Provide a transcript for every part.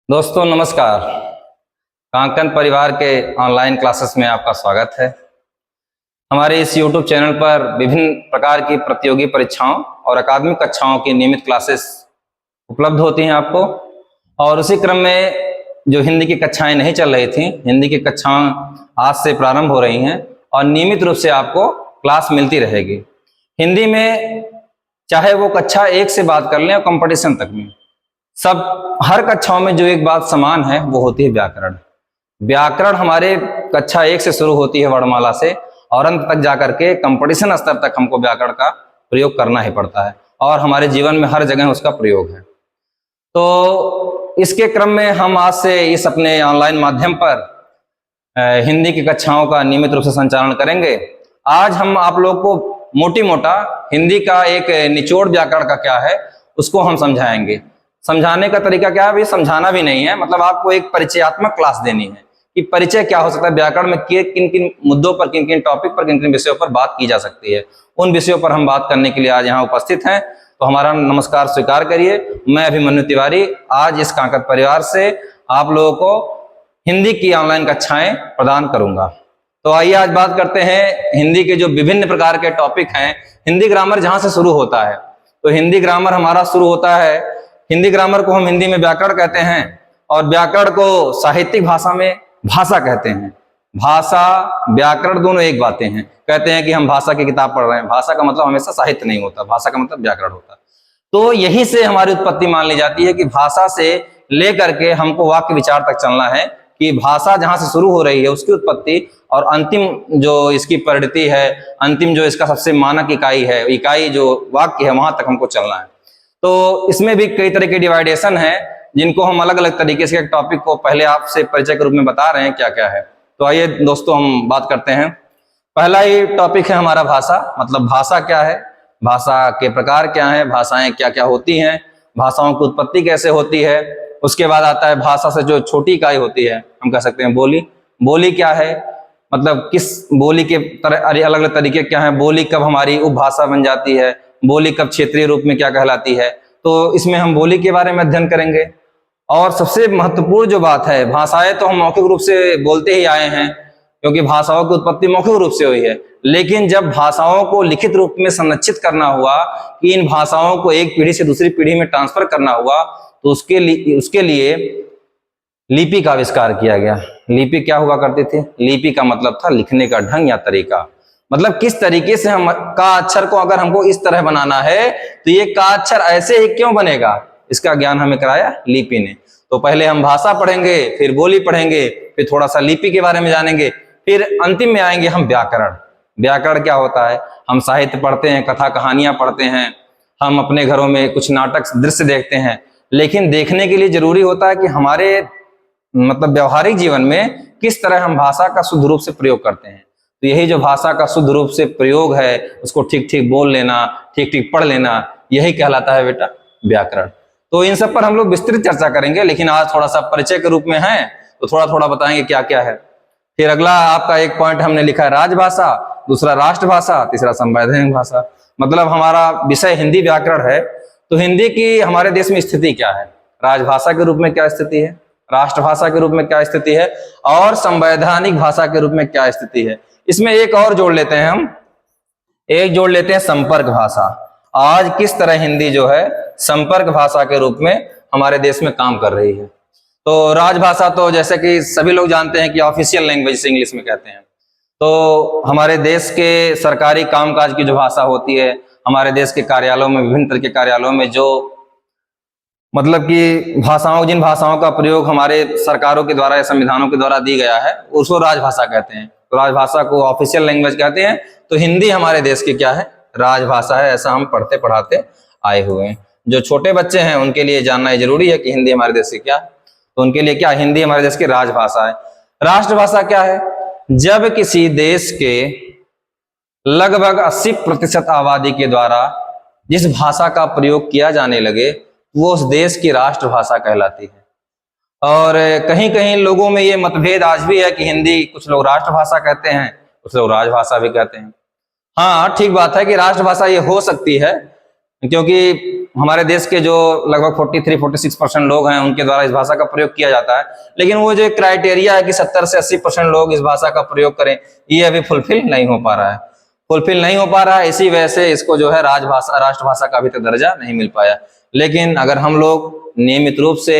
दोस्तों नमस्कार। कांकन परिवार के ऑनलाइन क्लासेस में आपका स्वागत है। हमारे इस YouTube चैनल पर विभिन्न प्रकार की प्रतियोगी परीक्षाओं और अकादमिक कक्षाओं की नियमित क्लासेस उपलब्ध होती हैं आपको। और उसी क्रम में जो हिंदी की कक्षाएं नहीं चल रही थी, हिंदी की कक्षाएं आज से प्रारंभ हो रही हैं और नियमित रूप से आपको क्लास मिलती रहेगी। हिंदी में चाहे वो कक्षा 1 से बात कर लें और कंपटीशन तक में, सब हर कक्षाओं में जो एक बात समान है वो होती है व्याकरण। व्याकरण हमारे कक्षा 1 से शुरू होती है वर्णमाला से और अंत तक जाकर के कंपटीशन स्तर तक हमको व्याकरण का प्रयोग करना ही पड़ता है और हमारे जीवन में हर जगह उसका प्रयोग है। तो इसके क्रम में हम आज से इस अपने ऑनलाइन माध्यम पर हिंदी की कक्षाओं का नियमित रूप से संचालन करेंगे। आज हम आप लोग को मोटी मोटा हिंदी का एक निचोड़ व्याकरण का क्या है उसको हम समझाएंगे। समझाने का तरीका क्या है, भाई समझाना भी नहीं है, मतलब आपको एक परिचयात्मक क्लास देनी है कि परिचय क्या हो सकता है, व्याकरण में किन किन मुद्दों पर, किन किन टॉपिक पर, किन किन विषयों पर बात की जा सकती है। उन विषयों पर हम बात करने के लिए आज यहाँ उपस्थित हैं। तो हमारा नमस्कार स्वीकार करिए। मैं अभिमन्यु तिवारी आज इस कांकत परिवार से आप लोगों को हिंदी की ऑनलाइन कक्षाएं प्रदान करूंगा। तो आइए आज बात करते हैं हिंदी के जो विभिन्न प्रकार के टॉपिक हैं। हिंदी ग्रामर जहां से शुरू होता है, तो हिंदी ग्रामर हमारा शुरू होता है। हिंदी ग्रामर को हम हिंदी में व्याकरण कहते हैं और व्याकरण को साहित्यिक भाषा में भाषा कहते हैं। भाषा व्याकरण दोनों एक बातें हैं। कहते हैं कि हम भाषा की किताब पढ़ रहे हैं, भाषा का मतलब हमेशा साहित्य नहीं होता, भाषा का मतलब व्याकरण होता। तो यही से हमारी उत्पत्ति मान ली जाती है कि भाषा से लेकर के हमको वाक्य विचार तक चलना है कि भाषा जहां से शुरू हो रही है उसकी उत्पत्ति और अंतिम जो इसकी परिणति है, अंतिम जो इसका सबसे मानक इकाई है, इकाई जो वाक्य है, वहां तक हमको चलना है। तो इसमें भी कई तरह के डिवाइडेशन है जिनको हम अलग अलग तरीके से एक टॉपिक को पहले आपसे परिचय के रूप में बता रहे हैं क्या क्या है। तो आइए दोस्तों हम बात करते हैं। पहला ही टॉपिक है हमारा भाषा। मतलब भाषा क्या है, भाषा के प्रकार क्या है, भाषाएं क्या क्या होती हैं, भाषाओं की उत्पत्ति कैसे होती है। उसके बाद आता है भाषा से जो छोटी इकाई होती है, हम कह सकते हैं बोली। बोली क्या है, मतलब किस बोली के अलग अलग तरीके क्या है, बोली कब हमारी उपभाषा बन जाती है, बोली कब क्षेत्रीय रूप में क्या कहलाती है। तो इसमें हम बोली के बारे में अध्ययन करेंगे। और सबसे महत्वपूर्ण जो बात है, भाषाएं तो हम मौखिक रूप से बोलते ही आए हैं क्योंकि भाषाओं की उत्पत्ति मौखिक रूप से हुई है। लेकिन जब भाषाओं को लिखित रूप में संरक्षित करना हुआ कि इन भाषाओं को एक पीढ़ी से दूसरी पीढ़ी में ट्रांसफर करना हुआ, तो उसके लिए लिपि का आविष्कार किया गया। लिपि क्या हुआ करती थी? लिपि का मतलब था लिखने का ढंग या तरीका। मतलब किस तरीके से हम का अक्षर को अगर हमको इस तरह बनाना है तो ये का अक्षर ऐसे ही क्यों बनेगा, इसका ज्ञान हमें कराया लिपि ने। तो पहले हम भाषा पढ़ेंगे, फिर बोली पढ़ेंगे, फिर थोड़ा सा लिपि के बारे में जानेंगे, फिर अंतिम में आएंगे हम व्याकरण। व्याकरण क्या होता है? हम साहित्य पढ़ते हैं, कथा कहानियां पढ़ते हैं, हम अपने घरों में कुछ नाटक दृश्य देखते हैं, लेकिन देखने के लिए जरूरी होता है कि हमारे मतलब व्यवहारिक जीवन में किस तरह हम भाषा का शुद्ध रूप से प्रयोग करते हैं। तो यही जो भाषा का शुद्ध रूप से प्रयोग है, उसको ठीक ठीक बोल लेना, ठीक ठीक पढ़ लेना, यही कहलाता है बेटा व्याकरण। तो इन सब पर हम लोग विस्तृत चर्चा करेंगे, लेकिन आज थोड़ा सा परिचय के रूप में है तो थोड़ा थोड़ा बताएंगे क्या क्या है। फिर अगला आपका एक पॉइंट हमने लिखा है राजभाषा, दूसरा राष्ट्रभाषा, तीसरा संवैधानिक भाषा। मतलब हमारा विषय हिंदी व्याकरण है। तो हिंदी की हमारे देश में स्थिति क्या है, राजभाषा के रूप में क्या स्थिति है, राष्ट्रभाषा के रूप में क्या स्थिति है, और संवैधानिक भाषा के रूप में क्या स्थिति है। इसमें एक और जोड़ लेते हैं हम, एक जोड़ लेते हैं संपर्क भाषा। आज किस तरह हिंदी जो है संपर्क भाषा के रूप में हमारे देश में काम कर रही है। तो राजभाषा तो जैसे कि सभी लोग जानते हैं कि ऑफिशियल लैंग्वेज से इंग्लिश में कहते हैं। तो हमारे देश के सरकारी कामकाज की जो भाषा होती है, हमारे देश के कार्यालयों में, विभिन्न तरह के कार्यालयों में जो मतलब कि भाषाओं, जिन भाषाओं का प्रयोग हमारे सरकारों के द्वारा या संविधानों के द्वारा दी गया है, उसको राजभाषा कहते हैं। तो राजभाषा को ऑफिशियल लैंग्वेज कहते हैं। तो हिंदी हमारे देश की क्या है, राजभाषा है। ऐसा हम पढ़ते पढ़ाते आए हुए हैं। जो छोटे बच्चे हैं उनके लिए जानना जरूरी है कि हिंदी हमारे देश की क्या है। तो उनके लिए क्या, हिंदी हमारे देश की राजभाषा है। राष्ट्रभाषा क्या है? जब किसी देश के लगभग 80% आबादी के द्वारा जिस भाषा का प्रयोग किया जाने लगे वो उस देश की राष्ट्रभाषा कहलाती है। और कहीं कहीं लोगों में ये मतभेद आज भी है कि हिंदी कुछ लोग राष्ट्रभाषा कहते हैं, कुछ लोग राजभाषा भी कहते हैं। हाँ, ठीक बात है कि राष्ट्रभाषा ये हो सकती है, क्योंकि हमारे देश के जो लगभग 43-46% लोग हैं उनके द्वारा इस भाषा का प्रयोग किया जाता है, लेकिन वो जो क्राइटेरिया है कि 70 से 80% लोग इस भाषा का प्रयोग करें, ये अभी फुलफिल नहीं हो पा रहा है। इसी वजह से इसको जो है राष्ट्रभाषा का अभी तक दर्जा नहीं मिल पाया। लेकिन अगर हम लोग नियमित रूप से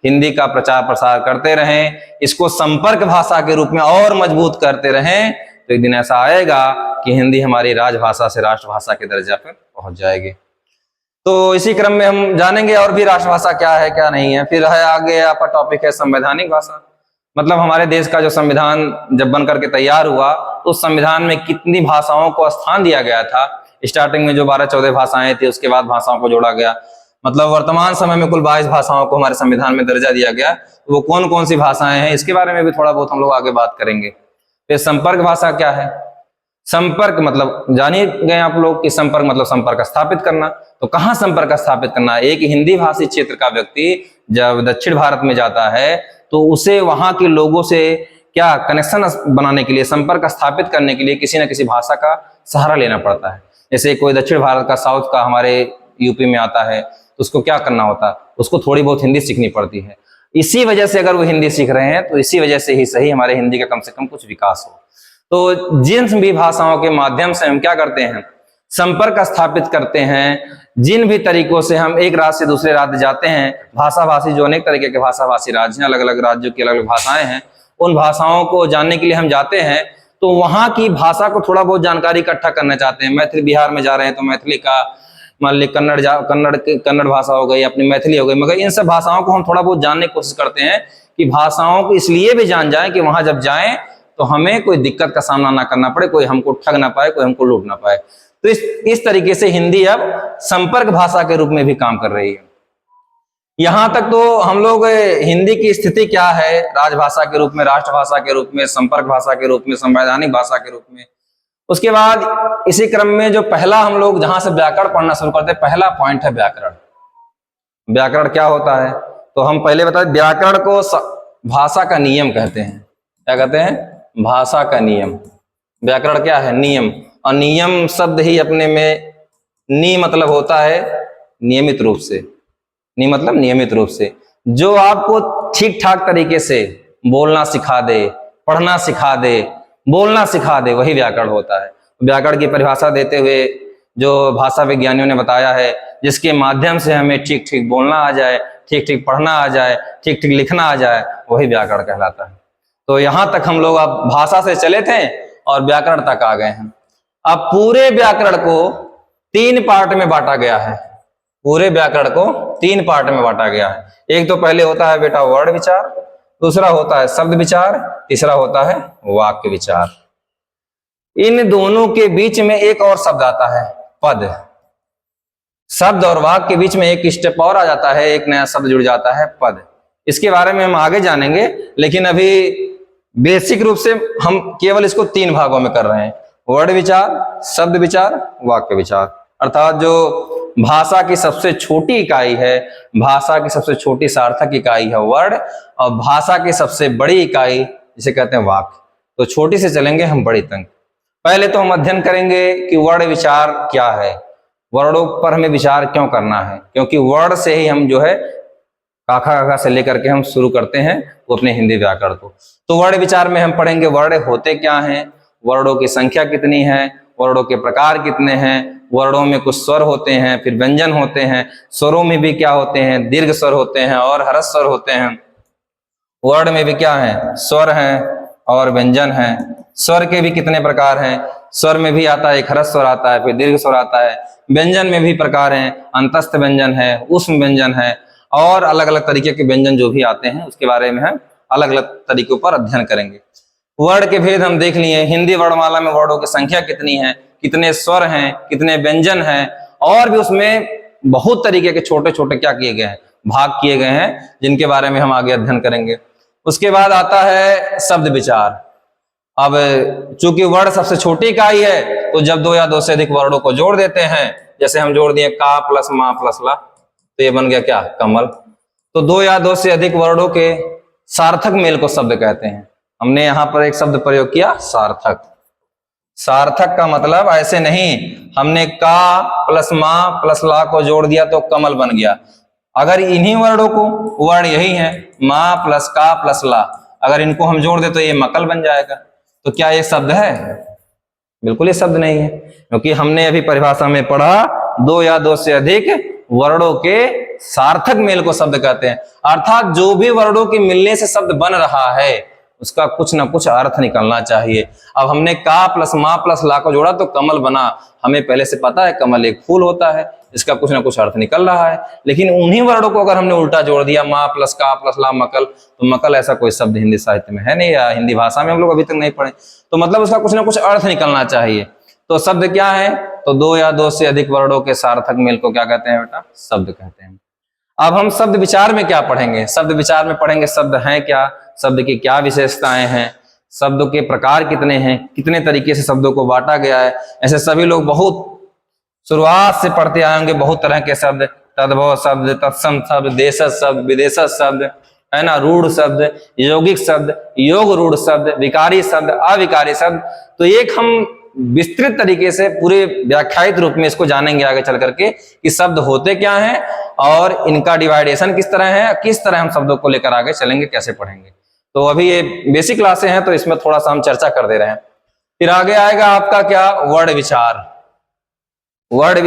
हिंदी का प्रचार प्रसार करते रहें, इसको संपर्क भाषा के रूप में और मजबूत करते रहें, तो एक दिन ऐसा आएगा कि हिंदी हमारी राजभाषा से राष्ट्रभाषा के दर्जा पर पहुंच जाएगी। तो इसी क्रम में हम जानेंगे और भी राष्ट्रभाषा क्या है क्या नहीं है। फिर है आगे आपका टॉपिक है संवैधानिक भाषा। मतलब हमारे देश का जो संविधान जब बन करके तैयार हुआ तो उस संविधान में कितनी भाषाओं को स्थान दिया गया था। स्टार्टिंग में जो 12-14 भाषाएं थी, उसके बाद भाषाओं को जोड़ा गया। मतलब वर्तमान समय में कुल 22 भाषाओं को हमारे संविधान में दर्जा दिया गया। तो वो कौन कौन सी भाषाएं हैं, इसके बारे में भी थोड़ा बहुत हम लोग आगे बात करेंगे। फिर संपर्क भाषा क्या है। संपर्क मतलब जान ही गए आप लोग कि संपर्क मतलब संपर्क स्थापित करना। तो कहाँ संपर्क स्थापित करना। एक हिंदी भाषी क्षेत्र का व्यक्ति जब दक्षिण भारत में जाता है तो उसे वहां के लोगों से क्या कनेक्शन बनाने के लिए, संपर्क स्थापित करने के लिए किसी न किसी भाषा का सहारा लेना पड़ता है। जैसे कोई दक्षिण भारत का, साउथ का हमारे यूपी में आता है तो उसको क्या करना होता है, उसको थोड़ी बहुत हिंदी सीखनी पड़ती है। इसी वजह से अगर वो हिंदी सीख रहे हैं तो इसी वजह से ही सही हमारे हिंदी का कम से कम कुछ विकास हो। तो जिन भी भाषाओं के माध्यम से हम क्या करते हैं, संपर्क स्थापित करते हैं, जिन भी तरीकों से हम एक राज्य से दूसरे राज्य जाते हैं, भाषाभाषी जो अनेक तरीके के भाषाभाषी राज्य हैं, अलग अलग राज्यों की अलग अलग भाषाएं हैं, उन भाषाओं को जानने के लिए हम जाते हैं तो वहां की भाषा को थोड़ा बहुत जानकारी इकट्ठा करना चाहते हैं। मैथिली बिहार में जा रहे हैं तो मैथिली का, मान ली कन्नड़ भाषा हो गई, अपनी मैथिली हो गई, मगर इन सब भाषाओं को हम थोड़ा बहुत जानने की कोशिश करते हैं कि भाषाओं को इसलिए भी जान जाए कि वहां जब जाएं तो हमें कोई दिक्कत का सामना ना करना पड़े, कोई हमको ठग ना पाए, कोई हमको लूट ना पाए। तो इस तरीके से हिंदी अब संपर्क भाषा के रूप में भी काम कर रही है। यहां तक तो हम लोग हिंदी की स्थिति क्या है राजभाषा के रूप में, राष्ट्रभाषा के रूप में, संपर्क भाषा के रूप में, संवैधानिक भाषा के रूप में। उसके बाद इसी क्रम में जो पहला हम लोग जहां से व्याकरण पढ़ना शुरू करते हैं, पहला पॉइंट है व्याकरण। व्याकरण क्या होता है तो हम पहले बताते, व्याकरण को भाषा का नियम कहते हैं। क्या कहते हैं? भाषा का नियम। व्याकरण क्या है? नियम। और नियम शब्द ही अपने में नि मतलब होता है नियमित रूप से। नि मतलब नियमित रूप से, जो आपको ठीक ठाक तरीके से बोलना सिखा दे, पढ़ना सिखा दे, बोलना सिखा दे, वही व्याकरण होता है। व्याकरण की परिभाषा देते हुए जो भाषा विज्ञानियों ने बताया है, जिसके माध्यम से हमें ठीक ठीक बोलना आ जाए, ठीक ठीक पढ़ना आ जाए, ठीक ठीक लिखना आ जाए, वही व्याकरण कहलाता है। तो यहां तक हम लोग अब भाषा से चले थे और व्याकरण तक आ गए हैं। अब पूरे व्याकरण को 3 पार्ट में बांटा गया है। पूरे व्याकरण को 3 पार्ट में बांटा गया है। एक तो पहले होता है बेटा वर्ण विचार, दूसरा होता है शब्द विचार, तीसरा होता है वाक्य विचार। इन दोनों के बीच में एक और शब्द आता है पद। शब्द और वाक्य के बीच में एक स्टेप और आ जाता है, एक नया शब्द जुड़ जाता है पद। इसके बारे में हम आगे जानेंगे, लेकिन अभी बेसिक रूप से हम केवल इसको 3 भागों में कर रहे हैं, वर्ण विचार, शब्द विचार, वाक्य विचार। अर्थात जो भाषा की सबसे छोटी इकाई है, भाषा की सबसे छोटी सार्थक इकाई है वर्ण, और भाषा की सबसे बड़ी इकाई जिसे कहते हैं वाक्य। तो छोटी से चलेंगे हम बड़ी तक। पहले तो हम अध्ययन करेंगे कि वर्ण विचार क्या है, वर्णों पर हमें विचार क्यों करना है, क्योंकि वर्ण से ही हम जो है काखा से लेकर के हम शुरू करते हैं वो अपने हिंदी व्याकरण को। तो वर्ण विचार में हम पढ़ेंगे वर्ण होते क्या हैं, वर्णों की संख्या कितनी है, वर्णों के प्रकार कितने हैं, वर्णों में कुछ स्वर होते हैं, फिर व्यंजन होते हैं, स्वरों में भी क्या होते हैं, दीर्घ स्वर होते हैं और ह्रस्व स्वर होते हैं। वर्ण में भी क्या है, स्वर हैं और व्यंजन हैं। स्वर के भी कितने प्रकार हैं, स्वर में भी आता है एक ह्रस्व स्वर आता है, फिर दीर्घ स्वर आता है। व्यंजन में भी प्रकार हैं, अंतस्थ व्यंजन है, ऊष्म व्यंजन है, और अलग अलग तरीके के व्यंजन जो भी आते हैं उसके बारे में हम अलग अलग तरीकों पर अध्ययन करेंगे। वर्ण के भेद हम देख लिए, हिंदी वर्णमाला में वर्णों की संख्या कितनी है, कितने स्वर हैं, कितने व्यंजन हैं, और भी उसमें बहुत तरीके के छोटे छोटे क्या किए गए हैं, भाग किए गए हैं, जिनके बारे में हम आगे अध्ययन करेंगे। उसके बाद आता है शब्द विचार। अब चूंकि वर्ण सबसे छोटी इकाई है तो जब 2 या 2 से अधिक वर्णों को जोड़ देते हैं, जैसे हम जोड़ दिए का प्लस मा प्लस ला, तो ये बन गया क्या, कमल। तो 2 या 2 से अधिक वर्णों के सार्थक मेल को शब्द कहते हैं। हमने यहां पर एक शब्द प्रयोग किया सार्थक। सार्थक का मतलब ऐसे नहीं हमने का प्लस माँ प्लस ला को जोड़ दिया तो कमल बन गया। अगर इन्हीं वर्णों को, वर्ण यही है माँ प्लस का प्लस ला, अगर इनको हम जोड़ दे तो ये मकल बन जाएगा। तो क्या ये शब्द है? बिल्कुल ये शब्द नहीं है, क्योंकि हमने अभी परिभाषा में पढ़ा दो या दो से अधिक वर्णों के सार्थक मेल को शब्द कहते हैं। अर्थात जो भी वर्णों के मिलने से शब्द बन रहा है उसका कुछ ना कुछ अर्थ निकलना चाहिए। अब हमने का प्लस माँ प्लस ला को जोड़ा तो कमल बना, हमें पहले से पता है कमल एक फूल होता है, इसका कुछ ना कुछ अर्थ निकल रहा है। लेकिन उन्हीं वर्णों को अगर हमने उल्टा जोड़ दिया माँ प्लस का प्लस ला मकल, तो मकल ऐसा कोई शब्द हिंदी साहित्य में है नहीं, या हिंदी भाषा में हम लोग अभी तक नहीं पढ़े, तो मतलब उसका कुछ ना कुछ अर्थ निकलना चाहिए। तो शब्द क्या है? तो दो या दो से अधिक वर्णों के सार्थक मेल को क्या कहते हैं बेटा? शब्द कहते हैं। अब हम शब्द विचार में क्या पढ़ेंगे? शब्द विचार में पढ़ेंगे शब्द हैं क्या, शब्द की क्या विशेषताएं हैं, शब्दों के प्रकार कितने हैं, कितने तरीके से शब्दों को बांटा गया है। ऐसे सभी लोग बहुत शुरुआत से पढ़ते आएंगे, बहुत तरह के शब्द, तद्भव शब्द, तत्सम शब्द, देशज शब्द, विदेशज शब्द, है ना, रूढ़ शब्द, यौगिक शब्द, योग रूढ़ शब्द, विकारी शब्द, अविकारी शब्द। तो एक हम विस्तृत तरीके से पूरे व्याख्यायित रूप में इसको जानेंगे आगे चल करके कि शब्द होते क्या हैं और इनका डिवाइडेशन किस तरह है, किस तरह हम शब्दों को लेकर आगे चलेंगे, कैसे पढ़ेंगे। तो अभी ये बेसिक क्लासें हैं तो इसमें थोड़ा सा हम चर्चा कर दे रहे हैं। फिर आगे आएगा आपका क्या? वर्ण विचार, वाक्य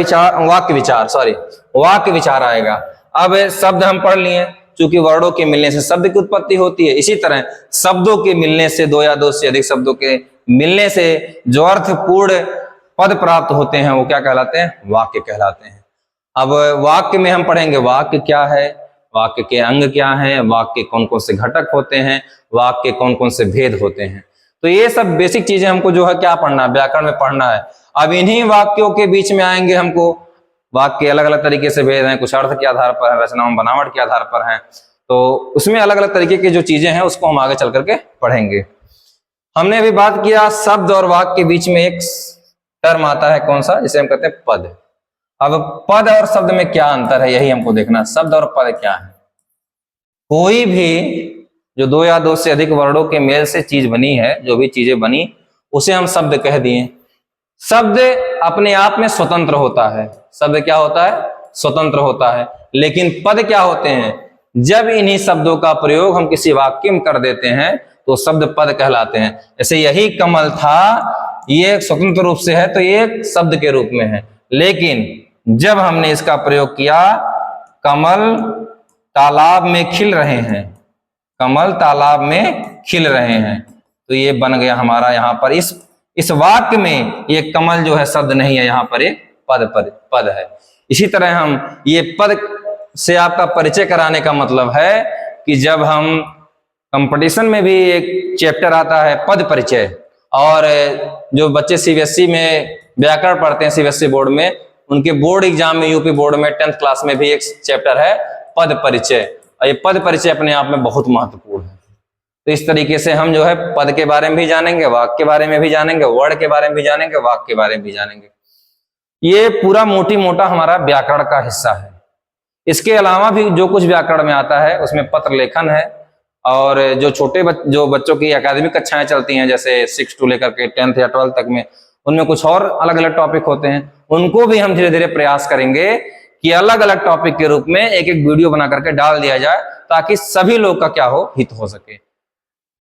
विचार आएगा। अब शब्द हम पढ़ लिए, चूंकि वर्णों के मिलने से शब्द की उत्पत्ति होती है, इसी तरह शब्दों के मिलने से, दो या दो से अधिक शब्दों के मिलने से जो अर्थपूर्ण पद प्राप्त होते हैं वो क्या कहलाते हैं? वाक्य कहलाते हैं। अब वाक्य में हम पढ़ेंगे वाक्य क्या है, वाक्य के अंग क्या है, वाक्य कौन कौन से घटक होते हैं, वाक्य कौन कौन से भेद होते हैं। तो ये सब बेसिक चीजें हमको जो है क्या पढ़ना है? व्याकरण में पढ़ना है। अब इन्हीं वाक्यों के बीच में आएंगे हमको वाक्य अलग अलग तरीके से भेद हैं, कुछ अर्थ के आधार पर है, रचना बनावट के आधार पर है, तो उसमें अलग अलग तरीके की जो चीजें हैं उसको हम आगे चल करके पढ़ेंगे। हमने अभी बात किया शब्द और वाक्य के बीच में एक टर्म आता है, कौन सा? जिसे हम कहते हैं पद। अब पद और शब्द में क्या अंतर है, यही हमको देखना। शब्द और पद क्या है? कोई भी जो दो या दो से अधिक वर्णों के मेल से चीज बनी है, जो भी चीजें बनी उसे हम शब्द कह दिए। शब्द अपने आप में स्वतंत्र होता है। शब्द क्या होता है? स्वतंत्र होता है। लेकिन पद क्या होते हैं? जब इन्हीं शब्दों का प्रयोग हम किसी वाक्य में कर देते हैं तो शब्द पद कहलाते हैं। जैसे यही कमल था, ये स्वतंत्र रूप से है तो ये शब्द के रूप में है, लेकिन जब हमने इसका प्रयोग किया कमल तालाब में खिल रहे हैं, कमल तालाब में खिल रहे हैं, तो ये बन गया हमारा यहाँ पर इस वाक्य में ये कमल जो है शब्द नहीं है, यहाँ पर एक पद है। इसी तरह हम ये पद से आपका परिचय कराने का मतलब है कि जब हम कंपटीशन में भी एक चैप्टर आता है पद परिचय, और जो बच्चे सीबीएसई में व्याकरण पढ़ते हैं सीबीएसई बोर्ड में, उनके बोर्ड एग्जाम में यूपी बोर्ड में 10th क्लास में भी एक चैप्टर है पद परिचय, और ये पद परिचय अपने आप में बहुत महत्वपूर्ण है। तो इस तरीके से हम जो है पद के बारे में भी जानेंगे, वाक्य के बारे में भी जानेंगे, वर्ण के बारे में भी जानेंगे, वाक्य के बारे में भी जानेंगे। ये पूरा मोटी मोटा हमारा व्याकरण का हिस्सा है। इसके अलावा भी जो कुछ व्याकरण में आता है उसमें पत्र लेखन है, और जो जो बच्चों की अकादमिक कक्षाएं चलती हैं जैसे 6 to लेकर के 10th या 12th तक में, उनमें कुछ और अलग अलग टॉपिक होते हैं, उनको भी हम धीरे धीरे प्रयास करेंगे कि अलग अलग टॉपिक के रूप में एक एक वीडियो बना करके डाल दिया जाए, ताकि सभी लोग का क्या हो, हित हो सके।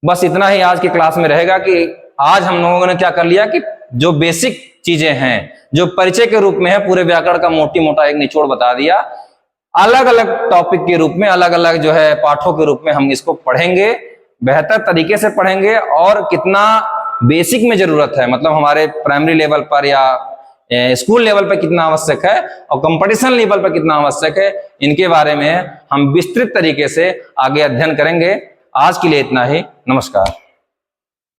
बस इतना ही आज की क्लास में रहेगा कि आज हम लोगों ने क्या कर लिया कि जो बेसिक चीजें हैं, जो परिचय के रूप में है, पूरे व्याकरण का मोटी मोटा एक निचोड़ बता दिया। अलग अलग टॉपिक के रूप में, अलग अलग जो है पाठों के रूप में हम इसको पढ़ेंगे, बेहतर तरीके से पढ़ेंगे, और कितना बेसिक में जरूरत है, मतलब हमारे प्राइमरी लेवल पर या स्कूल लेवल पर कितना आवश्यक है और कंपटीशन लेवल पर कितना आवश्यक है, इनके बारे में हम विस्तृत तरीके से आगे अध्ययन करेंगे। आज के लिए इतना ही। नमस्कार।